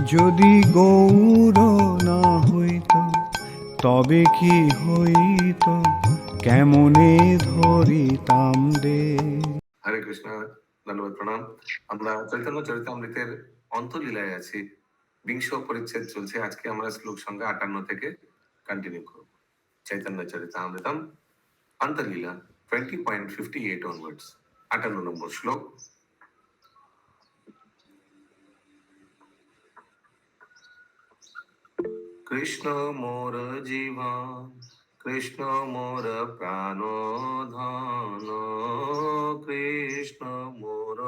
যদি গৌর না হইত তবে কি হইত, কেমনে ধরিতাম রে। হরে কৃষ্ণ, ধন্যবাদ, প্রণাম। আমরা চৈতন্য চরিতামৃতের অন্তলীলায় আছি, বিংশ পরিচ্ছেদ চলছে। আজকে আমরা শ্লোক সংখ্যা 58 থেকে কন্টিনিউ করব। চৈতন্য চরিতামৃতম অন্তলীলা 20.58 onwards, 58 নম্বর শ্লোক। কৃষ্ণ মোর জীবন, কৃষ্ণ মোর প্রাণধন, কৃষ্ণ মোর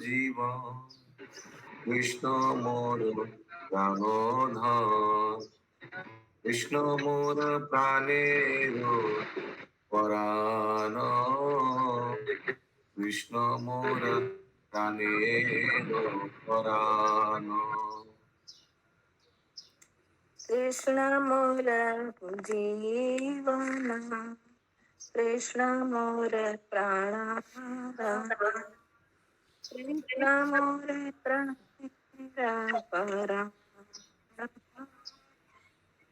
জীবন, কৃষ্ণ মোর প্রাণধন, কৃষ্ণ মোর প্রাণের পরাণ, কৃষ্ণ মোর প্রাণের পরাণ। কৃষ্ণ মোর জীবন, কৃষ্ণ মোর প্রাণ, কৃষ্ণ মোর প্রাণের পরাণ,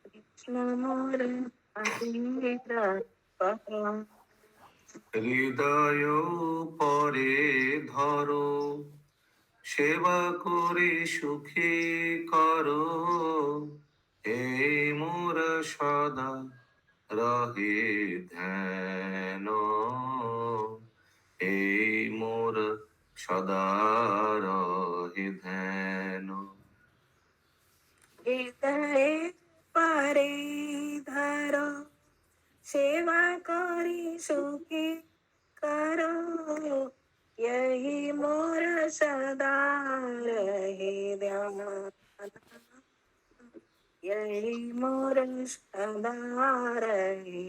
কৃষ্ণ মোর প্রাণের পরাণ। হৃদয় পরে ধরো, সেবা করে সুখী করো, এই মোর সদা রহে ধ্যান, এই মোর সদা রহে ধ্যান। হৃদয়ে পরে ধরো, সেবা করি সুখী करो, यही मोर सदा रहे ध्यान, यही मोर सदा रहे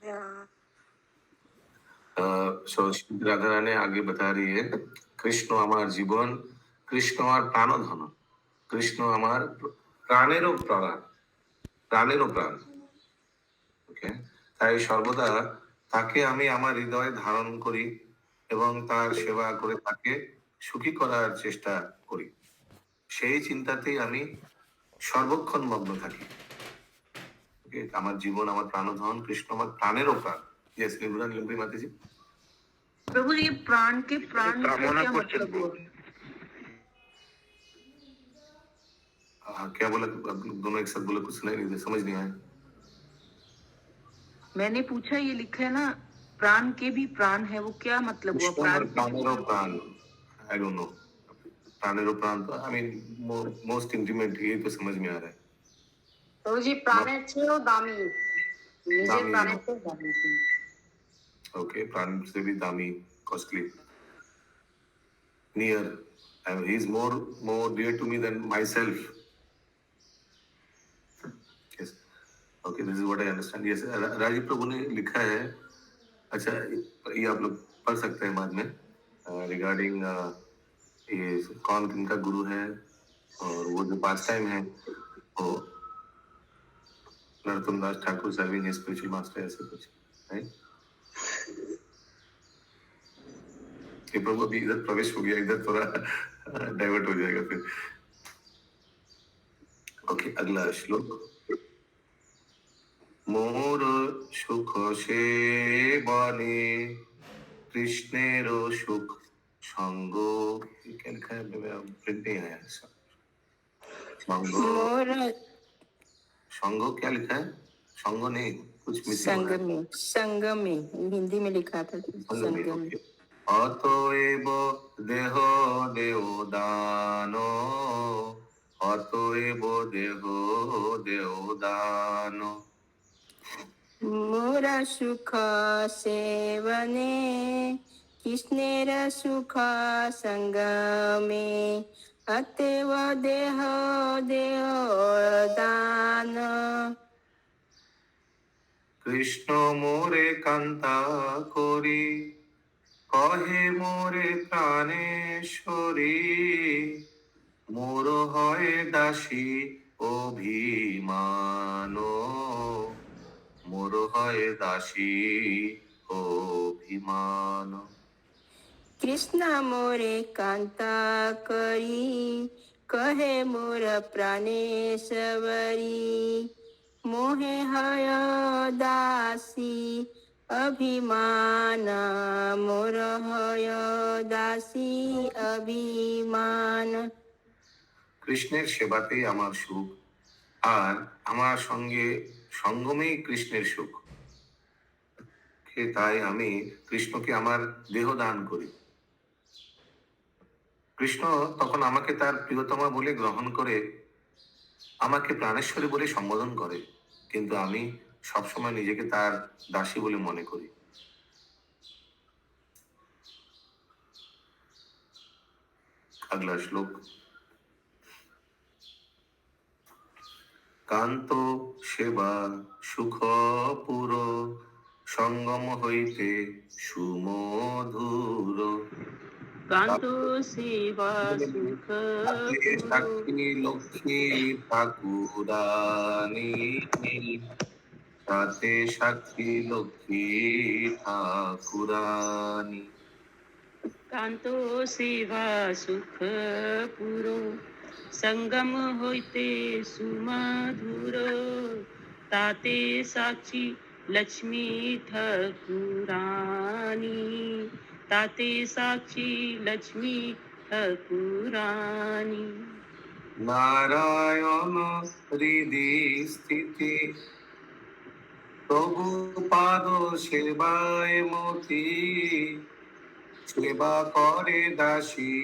ध्यान। राधा रानी आगे बता रही है, कृष्ण हमार जीवन, कृष्ण हमार प्राणधन, कृष्ण हमार प्राणेरो प्राण, प्राणेरो प्राण। ওকে, তাই সর্বদা তাকে আমি আমার হৃদয়ে ধারণ করি এবং তার সেবা করে তাকে সুখী করার চেষ্টা করি। সেই চিন্তাতেই আমি সর্বক্ষণ মগ্ন থাকি। ওকে, আমার জীবন আমার প্রাণধন, কৃষ্ণ আমার প্রাণেরও প্রাণ। यस निबुरन लिम्पी माता जी। प्रभु ये प्राण के प्राण का क्या मतलब हुआ? क्या बोला? दोनों एक साथ बोले, कुछ सुनाई नहीं दिया, समझ नहीं आया। मैंने पूछा, ये लिखा है ना प्राण के भी प्राण है, वो क्या मतलब हुआ? प्राणेरो प्राण, आई डोंट नो। प्राणेरो प्राण तो आई मीन मोस्ट इंटीमेट, ये तो समझ में आ रहा है। প্রভুজি প্রাণের চেয়েও দামি, নিজের প্রাণের চেয়েও দামি। ओके, प्राण से भी दामी, costly, near, he is more dear to me than myself. Yes, okay, this is what I understand. Yes, Rajiv Prabhu ने लिखा है। अच्छा, ये आप लोग पढ़ सकते हैं बाद में, रिगार्डिंग ये कौन किनका गुरु है, और वो जो पास टाइम है वो Narottam Das Thakur serving his spiritual master, ऐसे कुछ, राइट? ये प्रभु अभी इधर प्रवेश हो गया, इधर थोड़ा डाइवर्ट हो जाएगा फिर। ओके, अगला श्लोक। मोर सुख से बने कृष्णेर सुख संग, क्या लिखा है? प्रिंट नहीं आया इसका। मोर संग क्या लिखा है? संग नहीं, कुछ मिसिंग। संगमी, संगमी हिंदी में लिखा था, संगमी। অতএব দেহ দেও দান, অতএব দেহ দেও দান। मोर सुख सेवने कृष्णेर सुख संग में, अतएव देह देह दान। কৃষ্ণ মোরে কান্তা করি, কহে মোরে প্রাণেশ্বরী, মোর হয় দাসী অভিমান, মোর হয় দাসী অভিমান। कृष्ण मोरे कांता करी, कहे मोर प्राणेश्वरी मोहे हय दासी अभिमान मोर हय दासी अभिमान। কৃষ্ণের সেবাতেই আমার সুখ, আর আমার সঙ্গে সঙ্গমেই কৃষ্ণের সুখ। তাই আমি কৃষ্ণকে আমার দেহ দান করি। কৃষ্ণ তখন আমাকে তার প্রিয়তমা বলে গ্রহণ করে আমাকে প্রাণেশ্বরী বলে সম্বোধন করে, কিন্তু আমি সবসময় নিজেকে তার দাসী বলে মনে করি। আগলা শ্লোক। কান্ত সেবা সুখ পুর সঙ্গম হইতে সুমধুর। कांतो सेवा सुख সাক্ষী লক্ষ্মী ঠাকুরানী, সাথে সাক্ষী লক্ষ্মী ঠাকুরানী। कांतो सेवा सुख पुरो संगम होते सुमधुर ताते साक्षी लक्ष्मी ठाकुरानी ताते साक्षी लक्ष्मी ठाकुरानी। নারায়ণ হৃদি স্থিতি প্রভু পাদ সেবায় মতি, সেবা করে দাসী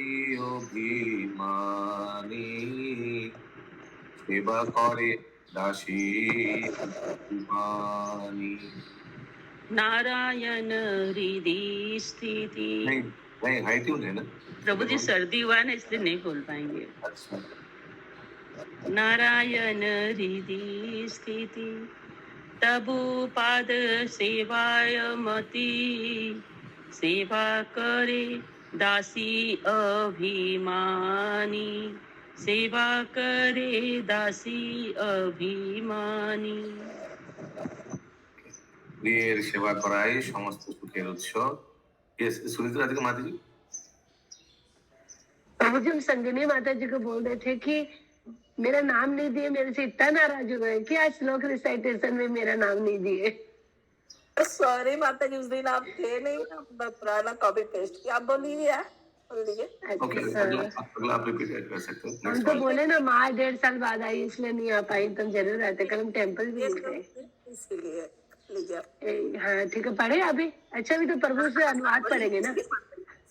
অভিমানী, সেবা করে দাসী অভিমানী। नारायण हृदय स्थिति। नहीं नहीं, हाई ट्यून है ना प्रभु जी, सर्दी हुआ है ना, इसलिए नहीं बोल पाएंगे। अच्छा। नारायण हृदय स्थिति तबु पाद सेवाय मति, सेवा करे दासी अभिमानी, सेवा करे दासी अभिमानी। প্রিয়ের সেবা করাই সমস্ত সুখের উৎস। यस, सुनीता राधिका माता जी। प्रभु जी, हम संगिनी माता जी को बोल रहे थे कि मेरा नाम नहीं दिए, मेरे से इतना नाराज हो गए कि आज श्लोक रिसाइटेशन में मेरा नाम नहीं दिए। सॉरी माता जी, उस दिन आप थे नहीं, पुराना कॉपी पेस्ट किया। आप बोलिए, बोल दीजिए। ओके, अगला आप रिपीट कर सकते हो। हम तो बोले ना, माँ 1.5 साल बाद आई इसलिए नहीं आ पाई, तुम जरूर आते। कल हम टेम्पल भी गए, इसलिए लीजिए। हाँ ठीक है, पढ़े अभी। अच्छा, अभी तो प्रभु से अनुवाद पढ़ेंगे ना,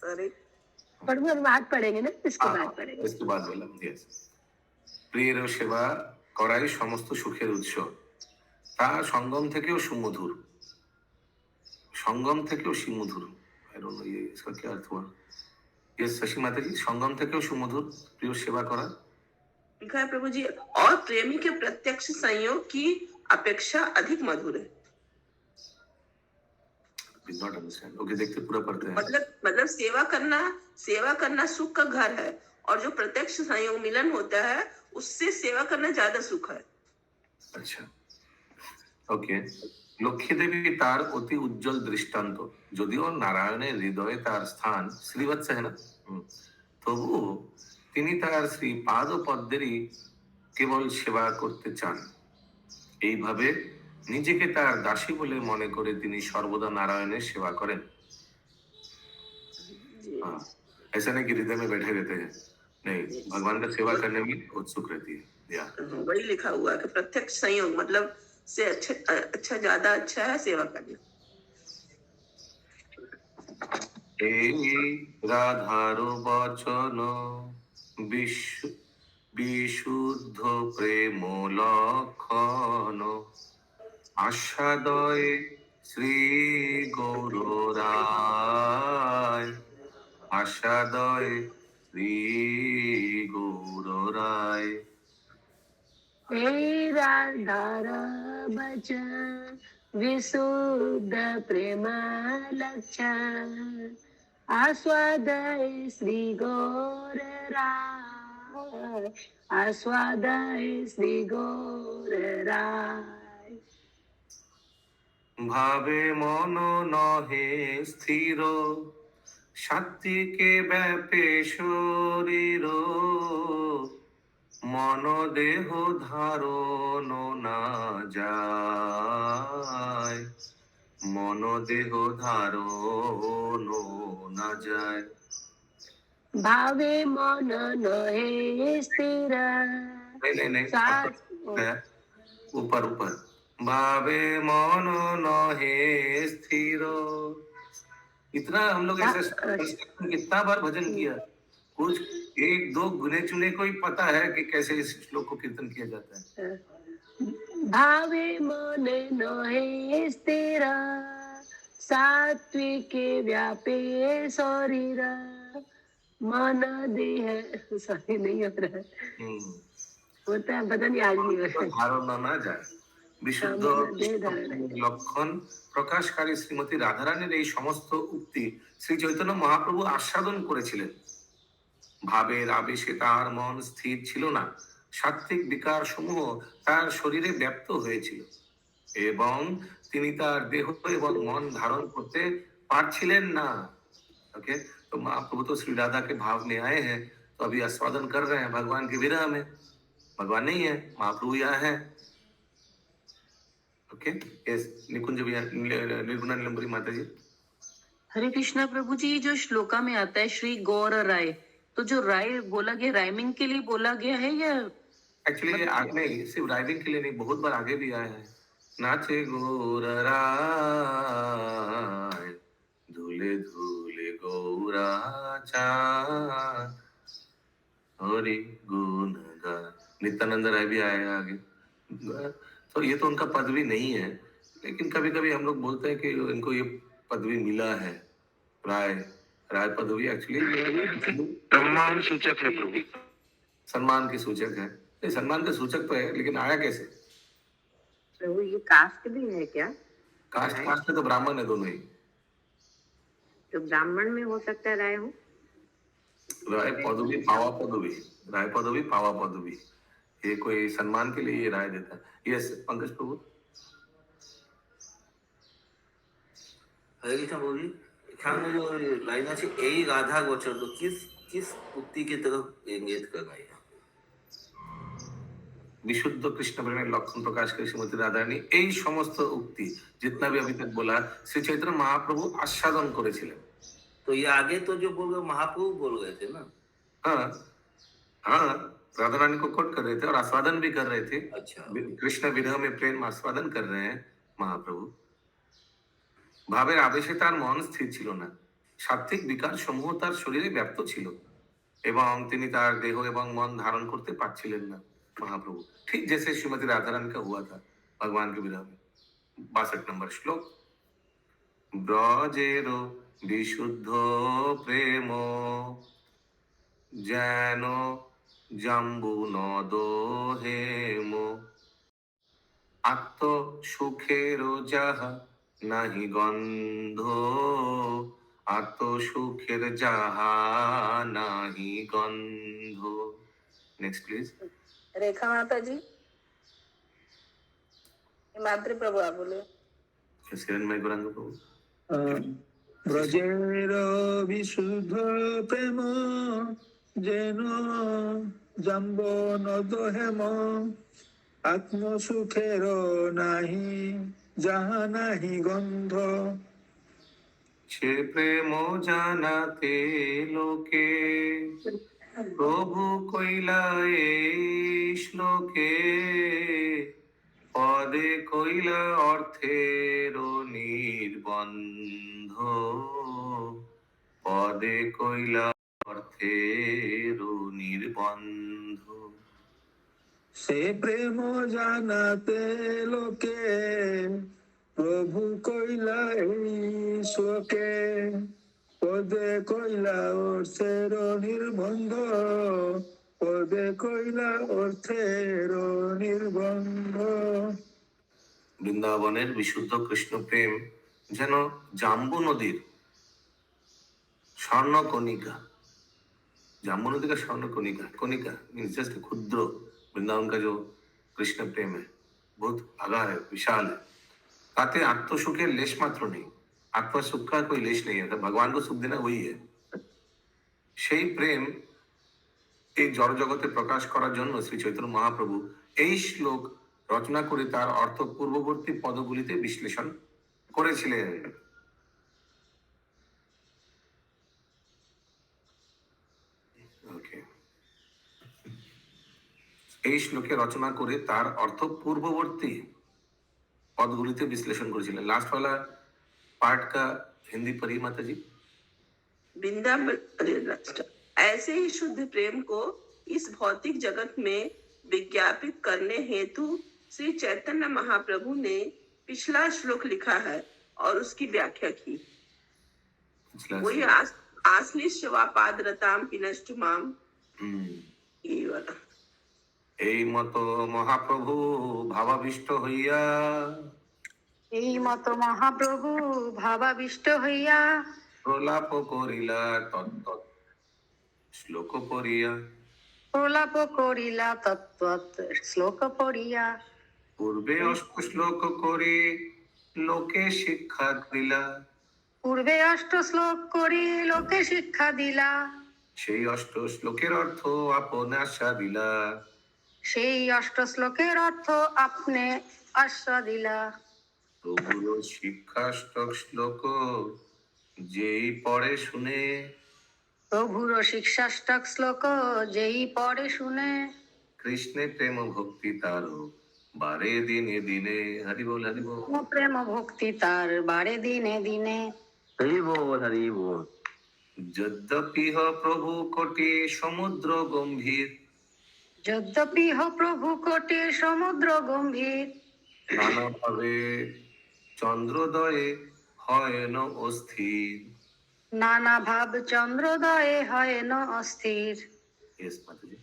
सॉरी, प्रभु अनुवाद पढ़ेंगे ना, इसके बाद पढ़ेंगे। इसके बाद বললাম। यस, প্রিয়ের সেবা করাই সমস্ত সুখের উৎস, তা সঙ্গম থেকেও সুমধুর। সঙ্গম থেকেও সুমধুর, आई डोंट नो ये इसका क्या अर्थ हुआ। यस शशि माता जी, সঙ্গম থেকেও সুমধুর প্রিয় সেবা করা। लिखा है प्रभु जी, और प्रेमी के प्रत्यक्ष संयोग की अपेक्षा अधिक मधुर है। Did not understand. Okay, देखते पूरा पढ़ते हैं। मतलब सेवा करना सुख का घर है, और जो प्रत्यक्ष संयोग मिलन होता है उससे सेवा करना ज्यादा सुख है। আচ্ছা, ওকে। লক্ষ্মী দেবী তার অতি উজ্জ্বল দৃষ্টান্ত, যদিও নারায়ণের হৃদয়ে তার স্থান শ্রীবৎস है ना, তবু তিনি তার শ্রী পাদ পদ্মেরই কেবল সেবা করতে চান। এইভাবে নিজেকে তার দাসী বলে মনে করে তিনি সর্বদা নারায়ণের সেবা করেন। हाँ, ऐसा नहीं कि हृदय में बैठे रहते हैं, नहीं, भगवान का सेवा करने में उत्सुक रहती है। या वही लिखा हुआ है कि प्रत्यक्ष संयोग मतलब से अच्छा ज्यादा अच्छा है सेवा करना। এই রাধার বচন বিশুদ্ধ প্রেম লক্ষণ, আস্বাদয়ে শ্রী গৌরায়, আস্বাদয়ে শ্রী গৌরায়। राधारा बचन विशुद्ध प्रेम लक्षण, आस्वादय श्री गौर राय, आस्वादय श्री गौर राय। ভাবে মন নহে স্থির, সাত্বিকে ব্যাপে শরীর, মন দেহ ধারণ না যায়, মন দেহ ধারণ না যায়। भावे मन नहे स्थिर नहीं नहीं नहीं, साथ है ऊपर ऊपर। भावे मन नहे स्थिर। इतना हम लोग ऐसे कितना बार भजन किया, कुछ एक दो गुने चुने को ही पता है कि कैसे इस श्लोक को कीर्तन किया जाता है। भावे मन नहे स्थिर सात्विके व्यापे शरीर मन देह सॉरी नहीं हो रहा है होता है पता नहीं आज नहीं हो रहा है ধারণা না যায়। বিশুদ্ধ লক্ষণ প্রকাশকারী শ্রীমতী রাধারানীর এই সমস্ত উক্তি শ্রী চৈতন্য মহাপ্রভু আস্বাদন করেছিলেন। ভাবের আবেশে তার মন স্থির ছিল না, সাত্ত্বিক বিকার সমূহ তার শরীরে ব্যপ্ত হয়েছিল এবং তিনি তার দেহ এবং মন ধারণ করতে পারছিলেন না। ओके, तो महाप्रभु तो श्री राधा के भाव में आए हैं, तो अभी आस्वादन कर रहे हैं भगवान के विरह में। भगवान नहीं है, महाप्रभु यहाँ है। ओके, यस, निकुंज भैया, निर्गुणा नीलम्बरी माता जी। हरे कृष्णा प्रभु जी, जो श्लोका में आता है श्री गौर राय, तो जो राय बोला गया राइमिंग के लिए बोला गया है या एक्चुअली आगे नहीं, सिर्फ राइमिंग के लिए नहीं, बहुत बार आगे भी आया है। नाचे गौर राय धूले धूले गौरा चाँद हरि गुण गा। नित्यानंद राय भी आया है आगे। तो ये तो उनका पदवी नहीं है, लेकिन कभी कभी हम लोग बोलते हैं कि इनको ये पदवी मिला है। राय राय पदवी एक्चुअली सम्मान सूचक है प्रभु, सम्मान की सूचक है। नहीं, सम्मान का सूचक तो है, लेकिन आया कैसे? प्रभु ये कास्ट भी है क्या? कास्ट कास्ट में तो ब्राह्मण है दोनों ही। तो ब्राह्मण में हो सकता है राय हो? राय पदवी पावा पदवी, राय पदवी पावा पदवी, ये कोई सम्मान के लिए ये राय देता है। यस पंकज प्रभु। हरे कृष्ण प्रभु जी, এখানে जो लाइन আছে এই রাধা গোচর, तो किस किस उक्ति की तरफ इंगित कर रहा है? विशुद्ध कृष्ण प्रेम लक्षण प्रकाश कर श्रीमती राधारानी এই সমস্ত উক্তি जितना भी अभी तक बोला श्री चैतन्य महाप्रभु आस्वादन করেছিলেন। तो ये आगे तो जो बोल रहे महाप्रभु बोल रहे थे ना? हाँ हाँ, राधा रानी को कोट कर रहे थे और आस्वादन भी कर रहे थे। अच्छा, कृष्ण विरह में प्रेम आस्वादन कर रहे हैं महाप्रभु। ভাবের আবেশে তার মন স্থির ছিল না, সাত্ত্বিক বিকার সমূহ তার শরীরে ব্যপ্ত ছিল এবং তিনি তার দেহ এবং মন ধারণ করতে পারছিলেন না महाप्रभु, ठीक जैसे श्रीमती राधा रानी का हुआ था भगवान के विरह में। 62 नंबर श्लोक। ब्रजेरो विशुद्ध प्रेम যেন জাম্বু নদ হেম, আত্ম সুখের যাহা নাহি গন্ধ, আত্ম সুখের যাহা নাহি গন্ধ। Next please. रेखा माता जी, मातृ प्रभु आप बोले। हिरण्मय गौरांग प्रभु। ব্রজের বিশুদ্ধ প্রেম যেন জাম্ব নদ হেম, আত্মসুখের নাহি যাহা নাহি গন্ধ। সে প্রেম জানাতে লোকে প্রভু কইলা এই শ্লোকে, পদে কইলা অর্থের নির্বন্ধ, পদে কইলা অর্থের নির্বন্ধ। সে প্রেম জানাতে লোকে প্রভু কইলা এই শোকে, পদে কইলা অর্থের নির্বন্ধ, পদে কইলা অর্থের নির্বন্ধ। বৃন্দাবনের বিশুদ্ধ কৃষ্ণ প্রেম যেন জাম্বু নদীর स्वर्ण कणिका, जाम्बू नदी का स्वर्ण कणिका, कणिका मीन्स जस्ट क्षुद्र। वृंदावन का जो कृष्ण प्रेम है बहुत आगार है, विशाल है, ताते आत्मसुखेर लेश मात्र नहीं, आत्मसुख का कोई लेश नहीं है, भगवान को सुख देना वही है। সেই প্রেম এই জড়জগতে প্রকাশ করার জন্য শ্রী চৈতন্য মহাপ্রভু এই শ্লোক রচনা করে তার অর্থ পূর্ববর্তী পদগুলিতে বিশ্লেষণ করেছিলেন। Okay. এই শ্লোকে রচনা করে তার অর্থ পূর্ববর্তী पदगुलिते विश्लेषण करेছিলেন। लास्ट वाला पार्ट का हिंदी पढ़िए माता जी। वृंदावन ऐसे ही शुद्ध प्रेम को इस भौतिक जगत में विज्ञापित करने हेतु श्री चैतन्य महाप्रभु ने पिछला श्लोक लिखा है और उसकी व्याख्या की। वही आश्लिष्टवापादरताम पिनष्टुमाम, ये वाला। এই মতো মহাপ্রভু ভাবাবিষ্ট হইয়া, এই মতো মহাপ্রভু ভাবাবিষ্ট হইয়া প্রলাপ করিলা তত্ত্ব শ্লোক পড়িয়া, প্রলাপ করিলা তত্ত্বৎ শ্লোক পড়িয়া, পূর্বে অষ্ট শ্লোক করে লোকে শিক্ষা দিলা, পূর্বে অষ্ট শ্লোক করি লোকে শিক্ষা দিলা, সেই অষ্ট শ্লোকের অর্থ আপনে আশা দিলা, সেই অষ্ট শ্লোকের অর্থ আপনি আশ্বা দিলা। প্রভুর শিক্ষাষ্টক শ্লোক যেই পড়ে শুনে, প্রভুর শিক্ষাষ্টক শ্লোক যেই পড়ে শুনে, কৃষ্ণে প্রেম ভক্তি তার বারে দিনে দিনে। হরি বল হরি বল। প্রেম ভক্তি তার বাড়ে দিনে দিনে। हरि बोल हरि बोल। যদ্যপি হ প্রভু কোটি সমুদ্র গম্ভীর, যদ্যপি হ প্রভু কোটি সমুদ্র গম্ভীর, নানাভাবে চন্দ্রোদয়ে হয় ন অস্থির। নানা ভাব চন্দ্রোদয়ে হয় ন অস্থির। Yes, মাতাজি।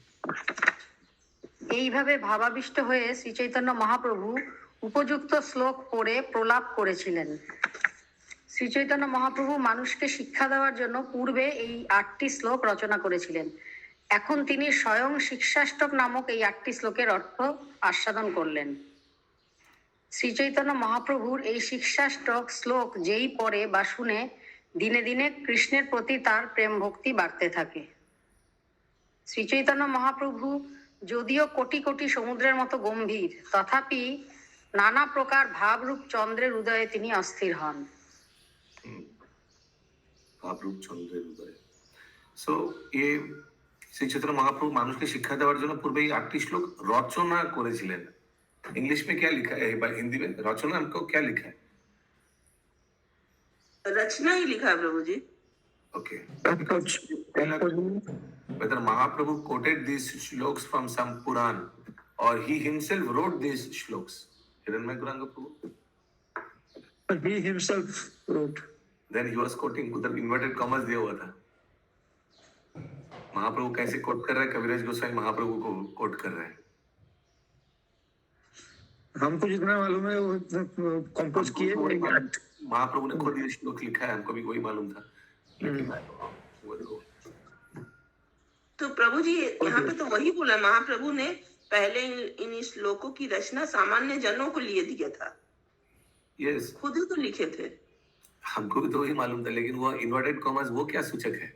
এইভাবে ভাবাবিষ্ট হয়ে শ্রী চৈতন্য মহাপ্রভু উপযুক্ত শ্লোক পড়ে প্রলাপ করেছিলেন। শ্রী চৈতন্য মহাপ্রভু মানুষকে শিক্ষা দেওয়ার জন্য পূর্বে এই 8টি শ্লোক রচনা করেছিলেন। এখন তিনি স্বয়ং শিক্ষাষ্টক নামক এই 8টি শ্লোকের অর্থ আস্বাদন করলেন। শ্রী চৈতন্য মহাপ্রভুর এই শিক্ষাষ্টক শ্লোক যেই পড়ে বা শুনে দিনে দিনে কৃষ্ণের প্রতি তার প্রেম ভক্তি বাড়তে থাকে। শ্রী চৈতন্য মহাপ্রভু যদিও কোটি কোটি সমুদ্রের মতো গম্ভীর, তথাপি নানা প্রকার ভাবরূপ চন্দ্রের উদয়ে তিনি অস্থির হন। ভাবরূপ চন্দ্রের উদয়। সো ये শ্রী চৈতন্য মহাপ্রভু মানুষকে শিক্ষা দেওয়ার জন্য পূর্বে এই 8টি শ্লোক রচনা করেছিলেন। इंग्लिश में क्या लिखा है, हिंदी में रचना हमको क्या लिखा है? रचना ही लिखा है प्रभु जी। Okay. Whether Mahaprabhu quoted these shloks from some Puran or he himself wrote these shloks. Hiranmay Gauranga Prabhu. He himself wrote. Then he was quoting, उधर inverted commas दिया हुआ था। महाप्रभु कैसे कोट कर रहे हैं, कविराज गोसाई महाप्रभु को कोट कर रहे हैं। हमको जितना मालूम है वो कंपोज किए। महाप्रभु ने खुद ये श्लोक लिखा है, हमको भी वही मालूम था। तो प्रभु जी यहाँ पे तो वही बोला, महाप्रभु ने पहले इन श्लोकों की रचना सामान्य जनों को लिए दिया था। यस, खुद ही तो लिखे थे। हमको भी तो वही मालूम था, लेकिन वो इन्वर्टेड कॉमास वो क्या सूचक है?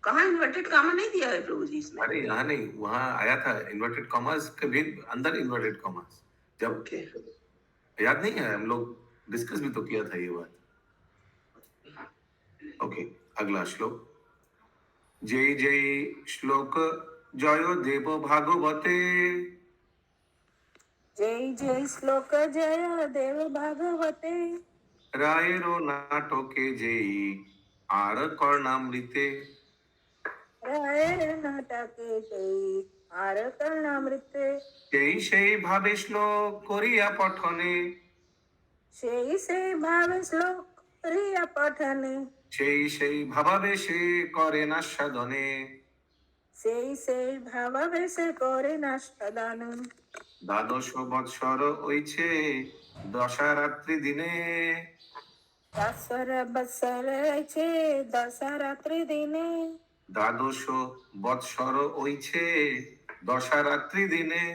कहाँ इन्वर्टेड कॉमा नहीं दिया है प्रभु जी इसमें? अरे यहाँ नहीं, वहाँ आया था इन्वर्टेड कॉमास के भी अंदर इन्वर्टेड कॉमास। जब याद नहीं है, हम लोग डिस्कस भी तो किया था ये बात। ओके, अगला श्लोक। जय जय श्लोक जय देव भागवते, जय जय श्लोक जय देव भागवते, रायरो नाटके जय आर कर्णामृते, रायर नाटके जय आर कर्णामृते, সেই ভাবে শ্লোক করিয়া পঠনে, সেই ভাবে শ্লোক করিয়া পঠনে, সেই ভাবাবেশে করেন আস্বাদনে, সেই ভাবাবেশে করেন আস্বাদন। দ্বাদশ বৎসর হইছে দশারাত্রি দিনে, দশরা বৎসর আছে দশরাত্রি দিনে, দ্বাদশ বৎসর হইছে দশারাত্রি দিনে,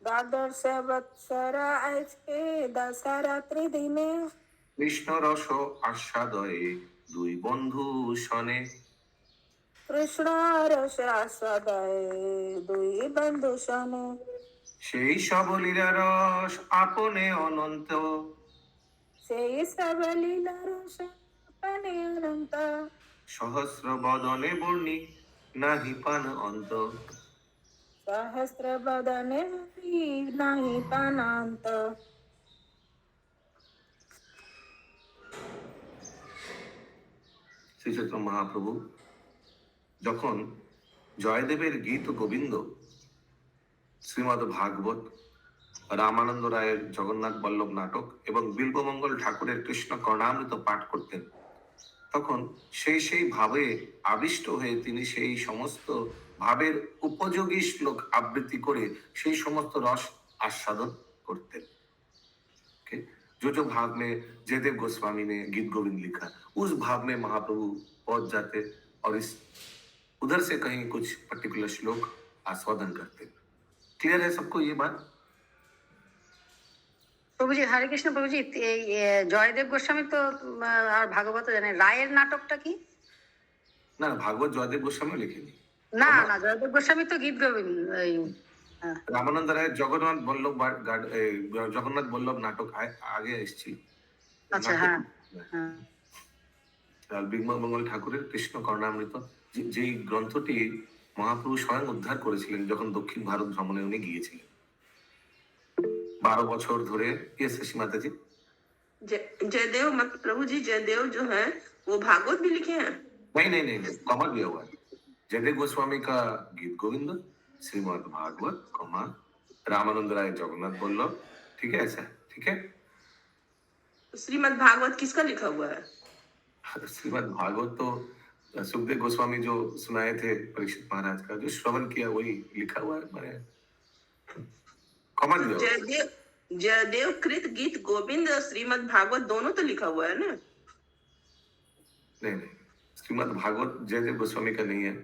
দ্বাদশ বৎসর আছে দশরাত্রি দিনে, কৃষ্ণ রস আস্বাদয়ে দুই বন্ধু শনে, কৃষ্ণ রস আস্বাদয় দুই বন্ধু শোনে। সেই সব লীলা রস আপনে অনন্ত, সেই সব লীলা রস আপনে অনন্ত। সহস্র বদনে বর্ণি নাহি পান অন্ত। সহস্র বদনে নাহি পানান্ত। শ্রী চৈতন্য মহাপ্রভু যখন জয়দেবের গীত গোবিন্দ, শ্রীমদ ভাগবত, রামানন্দ রায়ের জগন্নাথ বল্লভ নাটক এবং বিল্বমঙ্গল ঠাকুরের কৃষ্ণ কর্ণামৃত পাঠ করতেন, তখন সেই ভাবে আবিষ্ট হয়ে তিনি সেই সমস্ত ভাবের উপযোগী শ্লোক আবৃত্তি করে সেই সমস্ত রস आस्वादन करते। okay? जो भाव में जयदेव गोस्वामी ने गीत गोविंद लिखा, उस भाव में महाप्रभु पहुंच जाते और इस उधर से कहीं कुछ पर्टिकुलर श्लोक आस्वादन करते। क्लियर है सबको ये बात? প্রভুজি হরে কৃষ্ণ। প্রভুজি এই জয়দেব গোস্বামী তো আর ভাগবত জানে, রায়ের নাটকটা কি? না, ভাগবত জয়দেব গোস্বামী লিখেনি। না না, জয়দেব গোস্বামী তো গীত গোবিন্দ, রামানন্দ রায়ের জগন্নাথ বল্লভ নাটক আগে এসেছিল। আচ্ছা, হ্যাঁ। বিল্বমঙ্গল ঠাকুরের কৃষ্ণ কর্ণামৃত, যেই গ্রন্থটি মহাপ্রভু স্বয়ং উদ্ধার করেছিলেন যখন দক্ষিণ ভারত ভ্রমণে উনি গিয়েছিলেন 12 বছর ধরে। ये शशि माता जी, जयदेव प्रभु जी, जयदेव जो है वो भागवत भी लिखे हैं? नहीं, कॉमा दिया हुआ है। जयदेव गोस्वामी का गीत गोविंद, श्रीमद भागवत, कॉमा रामानंद राय जगन्नाथ बल्लभ, ठीक है, ऐसा, ठीक है। श्रीमद भागवत किसका लिखा हुआ है? श्रीमद भागवत तो सुखदेव गोस्वामी जो सुनाए थे परीक्षित महाराज का, जो श्रवण किया वही लिखा हुआ है। मैंने कॉमा दिया हुआ है। जयदेव कृत गीत गोविंद और श्रीमद भागवत दोनों तो लिखा हुआ है ना? नहीं, श्रीमद भागवत जयदेव गोस्वामी का नहीं है,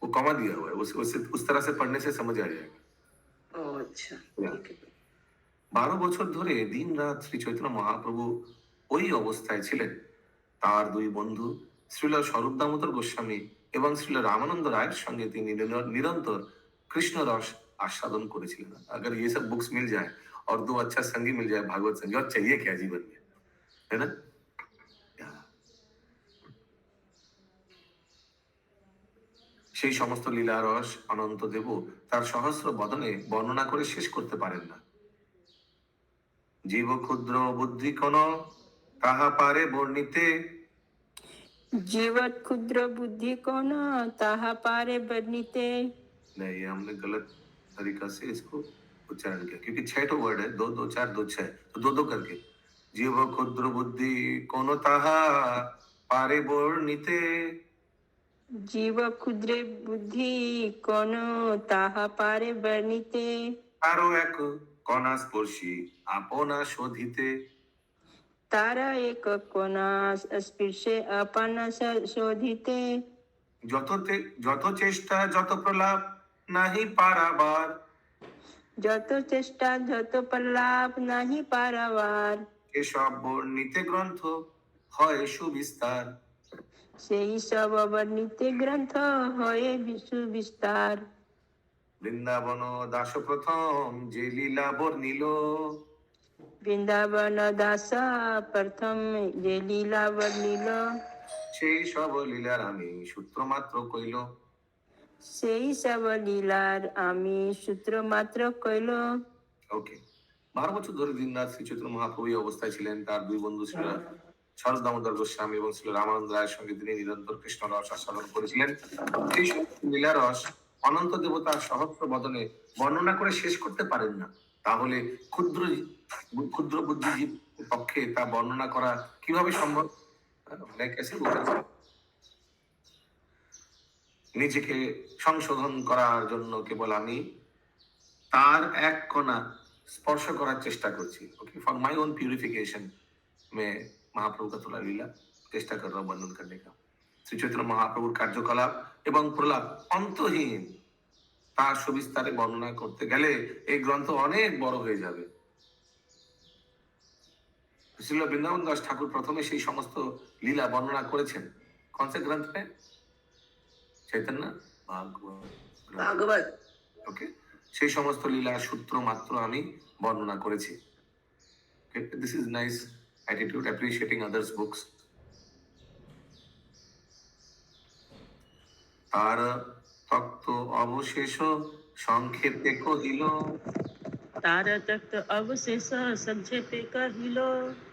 वो कॉमा दिया हुआ है। उस तरह से पढ़ने से समझ आ जाएगा। अच्छा, 12 বছর ধরে দিন রাত শ্রী চৈতন্য মহাপ্রভু ওই অবস্থায় ছিলেন। তার দুই বন্ধু শ্রীল স্বরূপ দামোদর গোস্বামী এবং শ্রীল রামানন্দ রায়ের সঙ্গে তিনি নিরন্তর কৃষ্ণ রস आस्वादन করেছিলেন। अगर ये सब बुक्स मिल जाए और 2 अच्छा संगी मिल जाए भागवत संगी, और चाहिए क्या जीवन में, है ना? সেই সমস্ত লীলা রস অনন্ত দেব তার সহস্র বদনে বর্ণনা করে শেষ করতে পারেন না। জীব ক্ষুদ্র বুদ্ধি কোন তাহা পারে বর্ণিতে। जीवत क्षुद्र बुद्धि कौन ताहा पारे वर्णिते। नहीं, ये हमने गलत तरीका से इसको उच्चारण किया, क्योंकि 6 वर्ड है, 2 2 4 2 6, तो 2 2 करके जीव क्षुद्र बुद्धि कोन ताहा पारे वर्णिते। जीव क्षुद्र बुद्धि कौन ताहा पारे वर्णिते। আরো এক কণা স্পর্শী আপনা শোধিতে। तारा एक कोना स्पर्शे अपना शोधिते। যত চেষ্টা যত প্রলাপ নাহি পারাবার। যত চেষ্টা যত প্রলাপ নাহি পারাবার। এসব বর্ণিতে গ্রন্থ হয় সুবিস্তার। সেই সব বর্ণিতে গ্রন্থ হয় সুবিস্তার। বৃন্দাবন দাস প্রথম যে লীলা বর্ণিল। বৃন্দাবন দাস প্রথম যে লীলা বর্ণিল। সেই সব লীলার আমি সূত্র মাত্র কইল। সেই সব লীলার আমি সূত্র মাত্র কইল। ওকে, 12 বছর ধরে দিনরাত শ্রী চৈতন্য মহাপ্রভু এই অবস্থায় ছিলেন। তার দুই বন্ধু ছিল স্বরূপ দামোদর গোস্বামী এবং ছিল রামানন্দ রায়ের সঙ্গে তিনি নিরন্তর কৃষ্ণ রস আস্বাদন করেছিলেন। সেই লীলা রস অনন্ত দেবতার সহস্র বদনে বর্ণনা করে শেষ করতে পারেন না। তাহলে ক্ষুদ্র বুদ্ধিজীব পক্ষে তা বর্ণনা করা কিভাবে সম্ভব? নিজেকে সংশোধন করার জন্য কেবল আমি তার এক কণা স্পর্শ করার চেষ্টা করছি। Okay, for my own purification मैं महाप्रभु का थोड़ा लीला চেষ্টা कर रहा हूं वर्णन करने का। শ্রী চৈতন্য মহাপ্রভুর কার্যকলাপ এবং প্রলাপ অন্তহীন, তার সবিস্তারে বর্ণনা করতে গেলে এই গ্রন্থ অনেক বড় হয়ে যাবে। শ্রীল বৃন্দাবন দাস ঠাকুর প্রথমে সেই সমস্ত লীলা বর্ণনা করেছেন কোন সে গ্রন্থে? চৈতন্য ভাগবত भागवत ওকে, সেই সমস্ত লীলার সূত্র মাত্র আমি বর্ণনা করেছি। This is nice attitude, appreciating others books. তার তত্ত্ব অবশেষ সংক্ষেপে কহিল, तार तख्त अवशेष संक्षेपे कहिलो,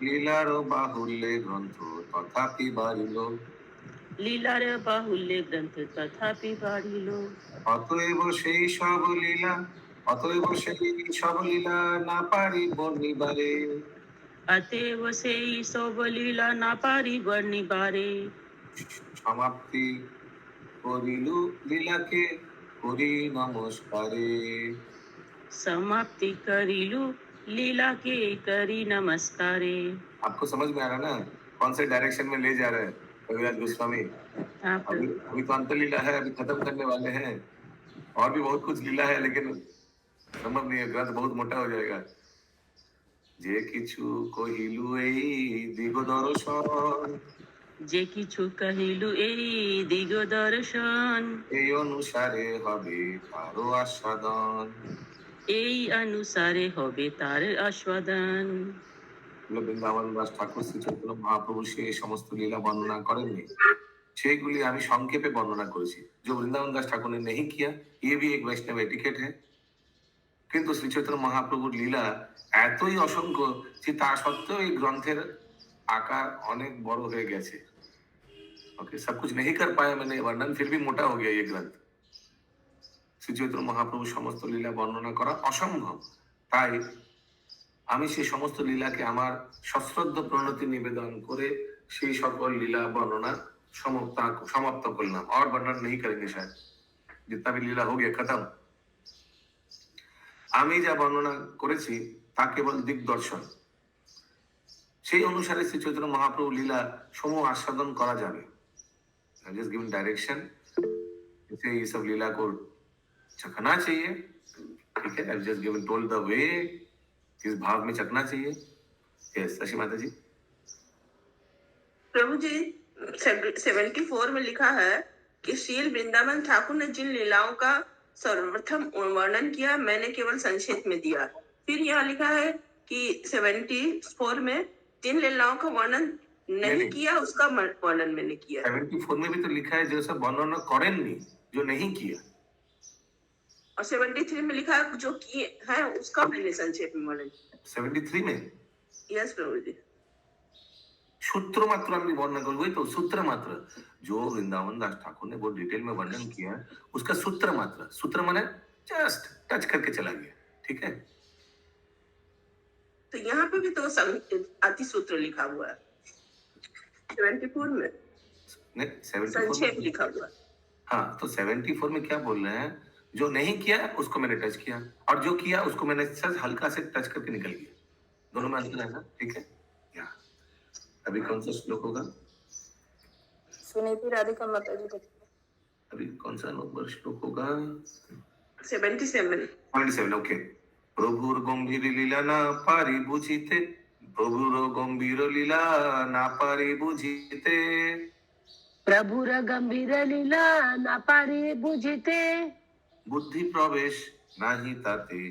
লীলার বাহুল্যে গ্রন্থ তথাপি বাড়িল, लीलार बाहुल्य ग्रंथ तथापि बाढ़िल। অতএব সেই সব লীলা, অতএব সেই সব লীলা না পারি বর্ণিবারে, अतएव से सब लीला ना पारी वर्णि बारे। সমাপ্তি করিল লীলাকে করি নমস্কারে। समाप्ति करिलु लीला के करी नमस्कारे। आपको समझ में आ रहा ना कौन से डायरेक्शन में ले जा रहे हैं कविराज गोस्वामी? हाँ अभी प्रभु। अभी तो अंत लीला है, अभी खत्म करने वाले हैं, और भी बहुत कुछ लीला है, लेकिन संभव नहीं है, ग्रंथ बहुत मोटा हो जाएगा। যে কিছু কহিলু এই দিগ দর্শন, যে কিছু কহিলু এই দিগ দর্শন, এই অনুসারে হবে তারও আস্বাদন। এই অনুসারে হবে তার আস্বাদন। বৃন্দাবন দাস ঠাকুর শ্রী চৈতন্য মহাপ্রভু সেই সমস্ত লীলা বর্ণনা করেননি, সেইগুলি আমি সংক্ষেপে বর্ণনা করেছি। जो वृंदावन दास ठाकुर ने नहीं किया, ये भी एक वैष्णव एटिकेट है। কিন্তু শ্রী চৈতন্য মহাপ্রভুর লীলা এতই অসংখ্য যে তা সত্ত্বেও এই গ্রন্থের আকার অনেক বড় হয়ে গেছে। ओके, सब कुछ नहीं कर पाया मैंने वर्णन, फिर भी मोटा हो गया ये ग्रंथ। শ্রী চৈতন্য মহাপ্রভুর সমস্ত লীলা বর্ণনা করা অসম্ভব, তাই আমি সেই সমস্ত লীলাকে আমার সশ্রদ্ধ প্রণতি নিবেদন করে সেই সকল লীলা বর্ণনা समाप्त করলাম। और वर्णन नहीं करेंगे शायद, जितना भी लीला हो गया खत्म। আমি যা বর্ণনা করেছি তা কেবল দিগদর্শন, সেই অনুসারে শ্রী চৈতন্য মহাপ্রভু লীলা সমূহ আস্বাদন করা যাবে। just given direction, इसे ये सब लीला को चखना चाहिए, ठीक है। I've just given told the way, किस भाव में चखना चाहिए। yes, शशि माता जी। प्रभु जी 74 में लिखा है कि श्रील वृंदावन ठाकुर ने जिन लीलाओं का सर्वप्रथम वर्णन किया मैंने केवल संक्षेप में दिया। फिर यहाँ लिखा है कि 74 में जिन लीलाओं का वर्णन नहीं किया उसका वर्णन मैंने किया। 74 में भी तो लिखा है जो सब वर्णन करेंगे, जो नहीं किया। और 73 में लिखा है जो किए हैं उसका मैंने संक्षेप में वर्णन किया। 73 में यस प्रभु जी। सूत्र मात्र हम वर्णन कर, वही तो सूत्र मात्र जो वृंदावन दास ठाकुर ने बहुत डिटेल में वर्णन किया, उसका सूत्र मात्र, सूत्र माने जस्ट टच करके चला गया, ठीक है। तो यहाँ पे भी तो अति सूत्र लिखा हुआ है 74 में, नहीं 74 संक्षेप में लिखा हुआ है। हाँ, तो 74 में क्या बोल रहे हैं, जो नहीं किया उसको मैंने टच किया, और जो किया उसको मैंने हल्का से टच करके निकल गया, दोनों में अंतर है ना, ठीक है। अभी कौन सा श्लोक होगा? सुनीति राधिका माता जी को अभी कौन सा नंबर श्लोक होगा? 77 ओके। प्रभुर गंभीर लीला ना पारी बुझिते, प्रभुर गंभीर लीला ना पारी बुझिते, प्रभुर गंभीर लीला ना पारी बुझिते, बुद्धि प्रवेश नाही ताते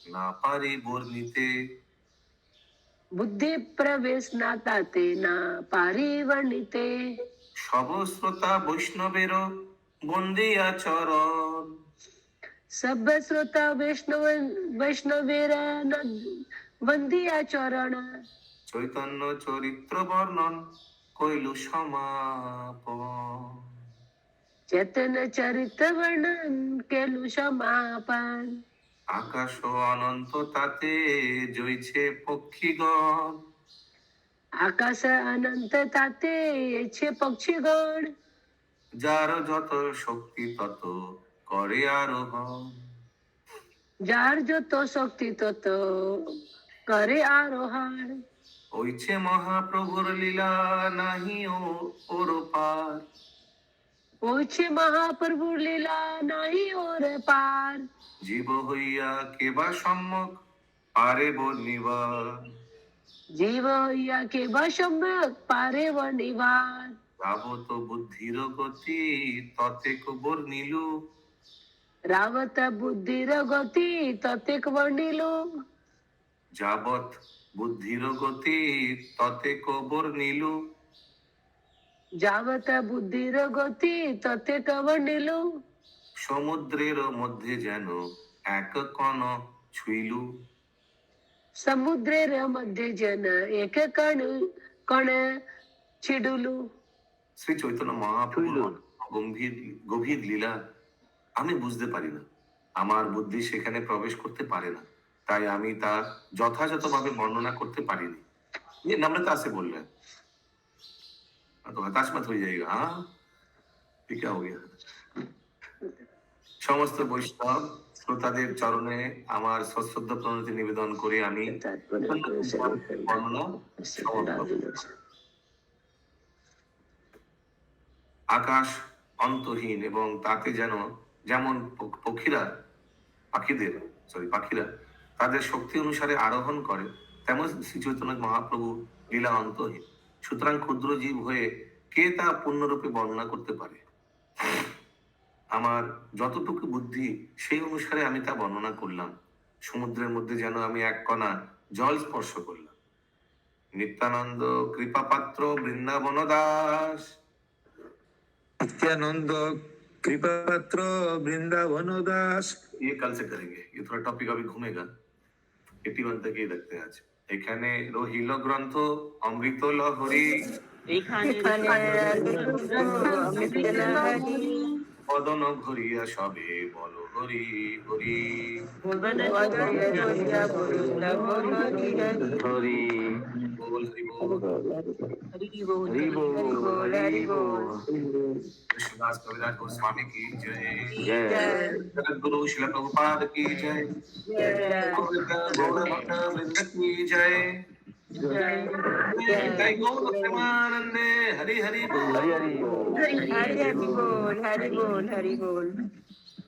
ना पारी वर्णिते, बुद्धि प्रवेश ना ताते ना पारी वर्णिते, सब श्रोता वैष्णवेर बंदिया चरण, सब श्रोता वैष्णवेर बंदिया चरण, चैतन्य चरित्र वर्णन कइलु समापन, चैतन्य चरित्र वर्णन केलु समापन, आकाश अनंत ताते जइছে पक्षीगण, आकाश अनंत ताते छे पक्षीगण, যার যত শক্তি তত করে আরোহণ, যার যত শক্তি তত করে আরোহণ, হইছে মহাপ্রভুর লীলা নাহি ওর পার, ওইছে মহাপ্রভুর লীলা নাই ওর পার, জীব হইয়া কেবা সম্যক পারে বর্ণিবার, জীব হইয়া কেবা সম্যক পারে বর্ণিবার, যাবত বুদ্ধির গতি ততেক বর্ণিলু রাবত বুদ্ধির গতি ততেক বর্ণিলু যাবৎ বুদ্ধির গতি ততেক বর্ণিলু যাবত বুদ্ধির গতি ততেক বর্ণিলু সমুদ্রের মধ্যে যেন এক কণ ছুইলু সমুদ্রের মধ্যে যেন এক কণ কণ ছিডুলু। শ্রী চৈতন্য মহাপ্রভুর গম্ভীর গভীর লীলা আমি বুঝতে পারি না, আমার বুদ্ধি সেখানে প্রবেশ করতে পারে না, তাই আমি তা যথাযথভাবে বর্ণনা করতে পারিনি। ये नम्रता से बोल रहे हैं, तो हताश मत हो जाइएगा। हाँ ये क्या हो गया? সমস্ত বৈষ্ণব শ্রোতাদের চরণে আমার সশ্রদ্ধ প্রণতি নিবেদন করে আমি বর্ণনা সমাপ্ত করছি। আকাশ অন্তহীন এবং তাতে যেন যেমন পাখিরা তাদের শক্তি অনুসারে আরোহণ করে, তেমন শ্রী চৈতন্য মহাপ্রভু লীলা অন্তহীন। সুতরাং ক্ষুদ্র জীব হয়ে কে তা পূর্ণরূপে বর্ণনা করতে পারে? আমার যতটুকু বুদ্ধি সেই অনুসারে আমি তা বর্ণনা করলাম। সমুদ্রের মধ্যে যেন আমি এক কণা জল স্পর্শ করলাম। নিত্যানন্দ কৃপাপাত্র বৃন্দাবন দাস। नित्यानंद कृपा पात्र वृंदावन दास। ये कल से करेंगे, ये थोड़ा टॉपिक अभी घूमेगा, 81 तक ही रखते हैं आज। এখানে রহিল গ্রন্থ অমৃত লহরী বদন ঘরিয়া সবে বল হরি হরি হরি बोल हरि बोल कृष्णदास कविराज गोस्वामी की जय, जगत गुरु श्रील प्रभुपाद की जय, गौर भक्त वृंद की जय, जय गौर प्रेमानंदे हरि हरि बोल, हरि बोल हरि बोल हरि बोल।